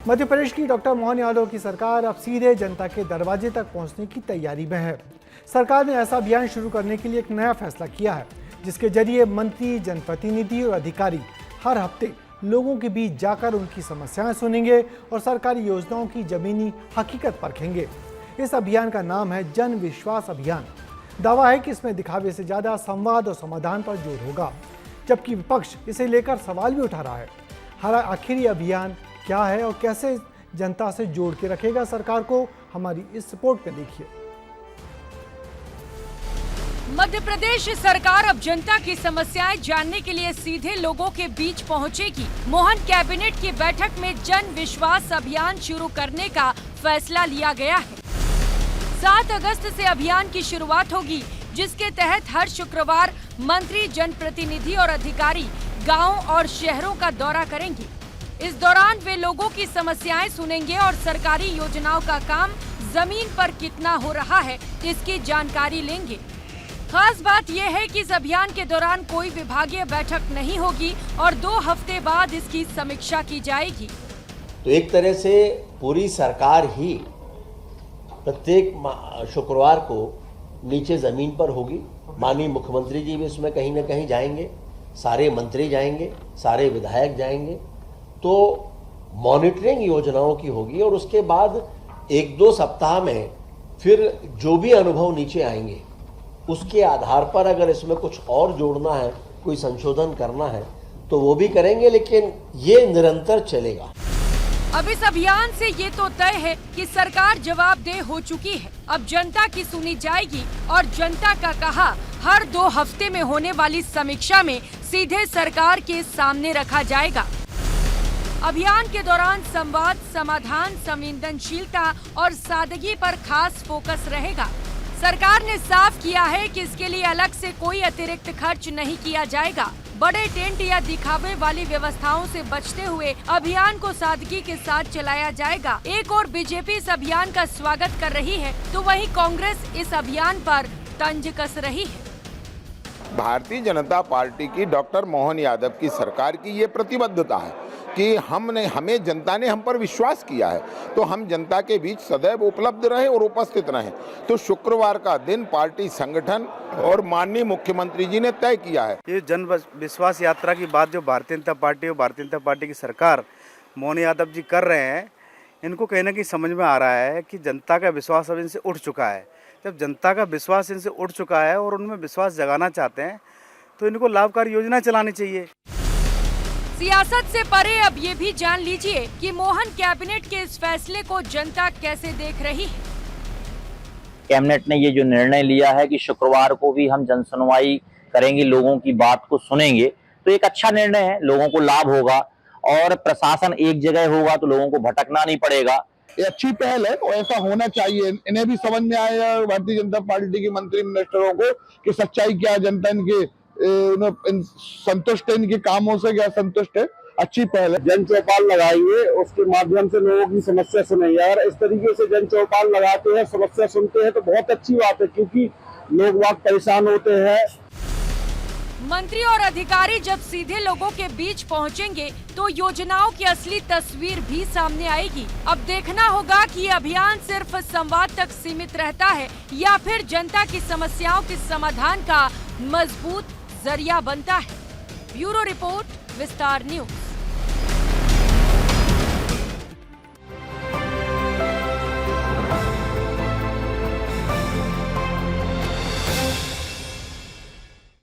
मध्य प्रदेश की डॉक्टर मोहन यादव की सरकार अब सीधे जनता के दरवाजे तक पहुंचने की तैयारी में है। सरकार ने ऐसा अभियान शुरू करने के लिए एक नया फैसला किया है, जिसके जरिए मंत्री, जनप्रतिनिधि और अधिकारी हर हफ्ते लोगों के बीच जाकर उनकी समस्याएं सुनेंगे और सरकारी योजनाओं की जमीनी हकीकत परखेंगे। इस अभियान का नाम है जन विश्वास अभियान। दावा है कि इसमें दिखावे से ज्यादा संवाद और समाधान पर जोर होगा, जबकि विपक्ष इसे लेकर सवाल भी उठा रहा है। आखिर ये अभियान क्या है और कैसे जनता से जोड़ के रखेगा सरकार को, हमारी इस रिपोर्ट में देखिए। मध्य प्रदेश सरकार अब जनता की समस्याएं जानने के लिए सीधे लोगों के बीच पहुंचेगी। मोहन कैबिनेट की बैठक में जन विश्वास अभियान शुरू करने का फैसला लिया गया है। 7 अगस्त से अभियान की शुरुआत होगी, जिसके तहत हर शुक्रवार मंत्री, जनप्रतिनिधि और अधिकारी गाँव और शहरों का दौरा करेंगे। इस दौरान वे लोगों की समस्याएं सुनेंगे और सरकारी योजनाओं का काम जमीन पर कितना हो रहा है, इसकी जानकारी लेंगे। खास बात यह है कि इस अभियान के दौरान कोई विभागीय बैठक नहीं होगी और 2 हफ्ते बाद इसकी समीक्षा की जाएगी। तो एक तरह से पूरी सरकार ही प्रत्येक शुक्रवार को नीचे जमीन पर होगी। माननीय मुख्यमंत्री जी भी इसमें कहीं न कहीं जाएंगे, सारे मंत्री जाएंगे, सारे विधायक जाएंगे। तो मॉनिटरिंग योजनाओं की होगी और उसके बाद 1-2 सप्ताह में फिर जो भी अनुभव नीचे आएंगे उसके आधार पर अगर इसमें कुछ और जोड़ना है, कोई संशोधन करना है तो वो भी करेंगे, लेकिन ये निरंतर चलेगा। अब इस अभियान से ये तो तय है कि सरकार जवाबदेह हो चुकी है। अब जनता की सुनी जाएगी और जनता का कहा हर 2 हफ्ते में होने वाली समीक्षा में सीधे सरकार के सामने रखा जाएगा। अभियान के दौरान संवाद, समाधान, संवेदनशीलता और सादगी पर खास फोकस रहेगा। सरकार ने साफ किया है कि इसके लिए अलग से कोई अतिरिक्त खर्च नहीं किया जाएगा। बड़े टेंट या दिखावे वाली व्यवस्थाओं से बचते हुए अभियान को सादगी के साथ चलाया जाएगा। एक और बीजेपी इस अभियान का स्वागत कर रही है, तो वहीं कांग्रेस इस अभियान पर तंज कस रही है। भारतीय जनता पार्टी की डॉक्टर मोहन यादव की सरकार की ये प्रतिबद्धता है कि हमें जनता ने हम पर विश्वास किया है, तो हम जनता के बीच सदैव उपलब्ध रहे और उपस्थित रहें। तो शुक्रवार का दिन पार्टी संगठन और माननीय मुख्यमंत्री जी ने तय किया है। ये जन विश्वास यात्रा की बात जो भारतीय जनता पार्टी और भारतीय जनता पार्टी की सरकार मोहन यादव जी कर रहे हैं, इनको कहीं ना कहीं समझ में आ रहा है कि जनता का विश्वास अब इनसे उठ चुका है। जब जनता का विश्वास इनसे उठ चुका है और उनमें विश्वास जगाना चाहते हैं तो इनको लाभकारी योजना चलानी चाहिए। सियासत से परे अब ये भी जान लीजिए कि मोहन कैबिनेट के इस फैसले को जनता कैसे देख रही है। कैबिनेट ने ये जो निर्णय लिया है कि शुक्रवार को भी हम जनसुनवाई करेंगे, लोगों की बात को सुनेंगे, तो एक अच्छा निर्णय है। लोगों को लाभ होगा और प्रशासन एक जगह होगा तो लोगों को भटकना नहीं पड़ेगा। ये अच्छी पहल है और ऐसा होना चाहिए। इन्हें भी समझ में आया भारतीय जनता पार्टी के मंत्री मिनिस्टरों को कि सच्चाई क्या, जनता इनके संतुष्ट है, इनके कामों से क्या संतुष्ट है। अच्छी पहल है। जन चौपाल लगाएंगे, उसके माध्यम से लोगों की समस्या सुनेंगे। अगर इस तरीके से जन चौपाल लगाते हैं, समस्या सुनते हैं तो बहुत अच्छी बात है, क्योंकि लोग वहाँ परेशान होते हैं। मंत्री और अधिकारी जब सीधे लोगों के बीच पहुंचेंगे तो योजनाओं की असली तस्वीर भी सामने आएगी। अब देखना होगा कि ये अभियान सिर्फ संवाद तक सीमित रहता है या फिर जनता की समस्याओं के समाधान का मजबूत जरिया बनता है। ब्यूरो रिपोर्ट, विस्तार न्यूज।